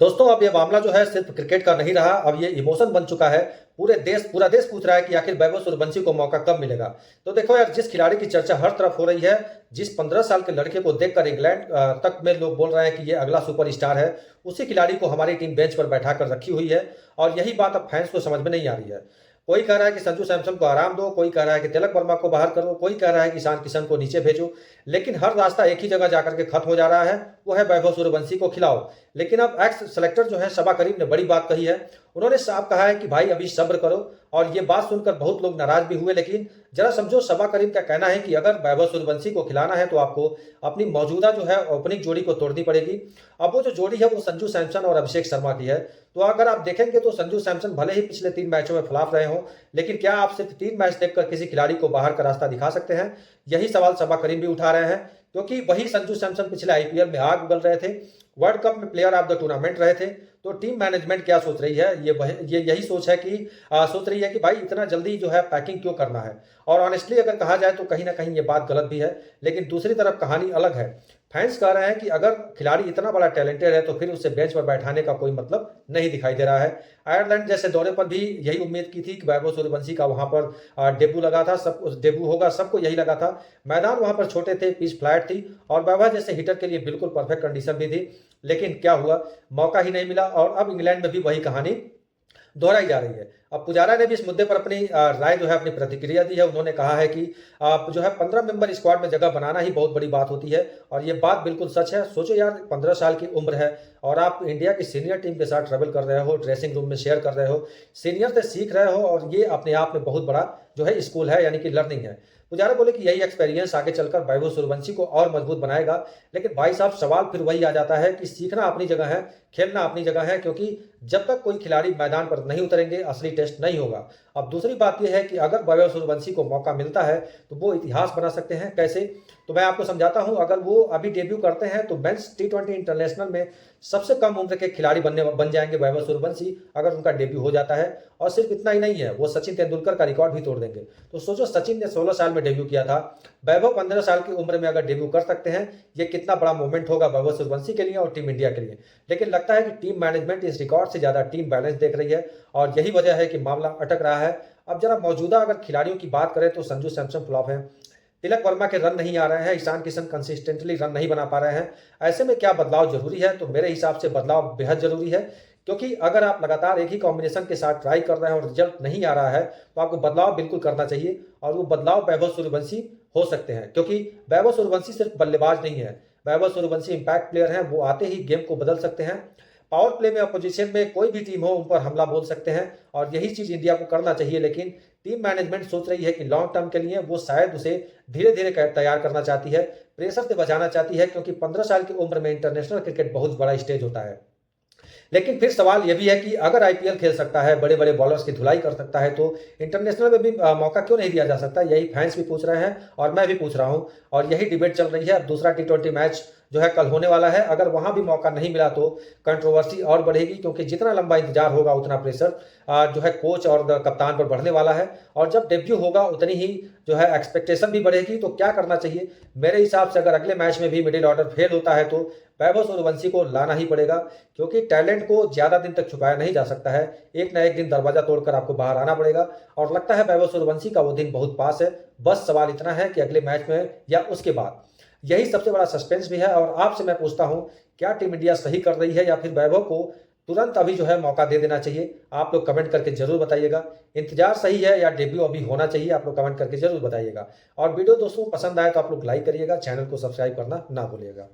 दोस्तों अब ये मामला जो है सिर्फ क्रिकेट का नहीं रहा, अब ये इमोशन बन चुका है। पूरा देश पूछ रहा है कि आखिर वैभव सूर्यवंशी को मौका कब मिलेगा। तो देखो यार, जिस खिलाड़ी की चर्चा हर तरफ हो रही है, जिस 15 साल के लड़के को देखकर इंग्लैंड तक में लोग बोल रहे हैं कि ये अगला सुपरस्टार है, उसी खिलाड़ी को हमारी टीम बेंच पर बैठा कर रखी हुई है। और यही बात अब फैंस को समझ में नहीं आ रही है। कोई कह रहा है कि संजू सैमसन को आराम दो, कोई कह रहा है कि तिलक वर्मा को बाहर करो, कोई कह रहा है कि ईशान किशन को नीचे भेजो, लेकिन हर रास्ता एक ही जगह जाकर के खत्म हो जा रहा है, वो है वैभव सूर्यवंशी को खिलाओ। लेकिन अब एक्स सेलेक्टर जो है शबा करीम ने बड़ी बात कही है। उन्होंने साफ कहा है कि भाई अभी सब्र करो। और ये बात सुनकर बहुत लोग नाराज भी हुए, लेकिन जरा समझो, शबा करीम का कहना है कि अगर वैभव सूर्यवंशी को खिलाना है तो आपको अपनी मौजूदा जो है ओपनिंग जोड़ी को तोड़नी पड़ेगी। अब वो जो जोड़ी है वो संजू सैमसन और अभिषेक शर्मा की है। तो अगर आप देखेंगे तो संजू सैमसन भले ही पिछले 3 मैचों में फ्लॉप रहे हों, लेकिन क्या आप सिर्फ 3 मैच देखकर किसी खिलाड़ी को बाहर का रास्ता दिखा सकते हैं? यही सवाल शबा करीम भी उठा रहे हैं, क्योंकि वही संजू सैमसन पिछले आईपीएल में आग उगल रहे थे, वर्ल्ड कप में प्लेयर ऑफ द टूर्नामेंट रहे थे। तो टीम मैनेजमेंट क्या सोच रही है? ये यही सोच है कि सोच रही है कि भाई इतना जल्दी जो है पैकिंग क्यों करना है। और ऑनेस्टली अगर कहा जाए तो कहीं ना कहीं ये बात गलत भी है, लेकिन दूसरी तरफ कहानी अलग है। फैंस कह रहे हैं कि अगर खिलाड़ी इतना बड़ा टैलेंटेड है तो फिर उसे बेंच पर बैठाने का कोई मतलब नहीं दिखाई दे रहा है। आयरलैंड जैसे दौरे पर भी यही उम्मीद की थी कि वैभव सूर्यवंशी का वहां पर डेब्यू लगा था, सब डेब्यू होगा, सबको यही लगा था। मैदान वहां पर छोटे थे, पिच फ्लैट थी और वैभव जैसे हिटर के लिए बिल्कुल परफेक्ट कंडीशन भी थी, लेकिन क्या हुआ, मौका ही नहीं मिला। और अब इंग्लैंड में भी वही कहानी दोहराई जा रही है। अब पुजारा ने भी इस मुद्दे पर अपनी राय जो है, अपनी प्रतिक्रिया दी है। उन्होंने कहा है कि जो है 15 मेंबर स्क्वाड में जगह बनाना ही बहुत बड़ी बात होती है, और ये बात बिल्कुल सच है। सोचो यार, 15 साल की उम्र है और आप इंडिया की सीनियर टीम के साथ ट्रेवल कर रहे हो, ड्रेसिंग रूम में शेयर कर रहे हो, सीनियर से सीख रहे हो, और ये अपने आप में बहुत बड़ा जो है स्कूल है, यानी कि लर्निंग है। पुजारा बोले कि यही एक्सपीरियंस आगे चलकर वैभव सूर्यवंशी को और मजबूत बनाएगा। लेकिन भाई साहब, सवाल फिर वही आ जाता है कि सीखना अपनी जगह है, खेलना अपनी जगह है, क्योंकि जब तक कोई खिलाड़ी मैदान पर नहीं उतरेंगे असली टेस्ट नहीं होगा। अब दूसरी बात यह है कि अगर वैभव सूर्यवंशी को मौका मिलता है तो वो इतिहास बना सकते हैं। कैसे? तो मैं आपको समझाता हूं। अगर वो अभी डेब्यू करते हैं तो मेंस T20 इंटरनेशनल में सबसे कम उम्र के खिलाड़ी बन जाएंगे वैभव सूर्यवंशी, अगर उनका डेब्यू हो जाता है। और सिर्फ इतना ही नहीं है, वो सचिन तेंदुलकर का रिकॉर्ड भी तोड़ देंगे। तो सोचो, सचिन ने 16 साल में डेब्यू किया था, वैभव 15 साल की उम्र में अगर डेब्यू कर सकते हैं, ये कितना बड़ा मोमेंट होगा वैभव सूर्यवंशी के लिए और टीम इंडिया के लिए। लेकिन लगता है कि टीम मैनेजमेंट इस रिकॉर्ड से ज्यादा टीम बैलेंस देख रही है, और यही वजह है कि मामला अटक रहा है। अब जरा मौजूदा अगर खिलाड़ियों की बात करें तो संजू सैमसन फ्लॉप है, तिलक वर्मा के रन नहीं आ रहे हैं, ईशान किशन कंसिस्टेंटली रन नहीं बना पा रहे हैं। ऐसे में क्या बदलाव जरूरी है? तो मेरे हिसाब से बदलाव बेहद जरूरी है, क्योंकि अगर आप लगातार एक ही कॉम्बिनेशन के साथ ट्राई कर रहे हैं और रिजल्ट नहीं आ रहा है, तो आपको बदलाव बिल्कुल करना चाहिए। और वो बदलाव वैभव सूर्यवंशी हो सकते हैं, क्योंकि वैभव सूर्यवंशी सिर्फ बल्लेबाज नहीं है, वैभव सूर्यवंशी इंपैक्ट प्लेयर हैं। वो आते ही गेम को बदल सकते हैं। पावर प्ले में अपोजिशन में कोई भी टीम हो, उन पर हमला बोल सकते हैं, और यही चीज इंडिया को करना चाहिए। लेकिन टीम मैनेजमेंट सोच रही है कि लॉन्ग टर्म के लिए वो शायद उसे धीरे धीरे तैयार करना चाहती है, प्रेशर से बचाना चाहती है, क्योंकि 15 साल की उम्र में इंटरनेशनल क्रिकेट बहुत बड़ा स्टेज होता है। लेकिन फिर सवाल यह भी है कि अगर आईपीएल खेल सकता है, बड़े बड़े बॉलर्स की धुलाई कर सकता है, तो इंटरनेशनल में भी मौका क्यों नहीं दिया जा सकता? यही फैंस भी पूछ रहे हैं और मैं भी पूछ रहा हूं, और यही डिबेट चल रही है। अब दूसरा T20 मैच जो है कल होने वाला है, अगर वहां भी मौका नहीं मिला तो कंट्रोवर्सी और बढ़ेगी, क्योंकि जितना लंबा इंतजार होगा उतना प्रेशर जो है कोच और कप्तान पर बढ़ने वाला है। और जब डेब्यू होगा उतनी ही जो है एक्सपेक्टेशन भी बढ़ेगी। तो क्या करना चाहिए? मेरे हिसाब से अगर अगले मैच में भी मिडिल ऑर्डर फेल होता है तो वैभव सूर्यवंशी को लाना ही पड़ेगा, क्योंकि टैलेंट को ज्यादा दिन तक छुपाया नहीं जा सकता है। एक ना एक दिन दरवाजा तोड़कर आपको बाहर आना पड़ेगा, और लगता है वैभव सूर्यवंशी का वो दिन बहुत पास है। बस सवाल इतना है कि अगले मैच में या उसके बाद, यही सबसे बड़ा सस्पेंस भी है। और आपसे मैं पूछता हूं, क्या टीम इंडिया सही कर रही है, या फिर वैभव को तुरंत अभी जो है मौका दे देना चाहिए? आप लोग कमेंट करके जरूर बताइएगा। इंतजार सही है या डेब्यू अभी होना चाहिए? आप लोग कमेंट करके जरूर बताइएगा। और वीडियो दोस्तों पसंद आए तो आप लोग लाइक करिएगा, चैनल को सब्सक्राइब करना ना भूलिएगा।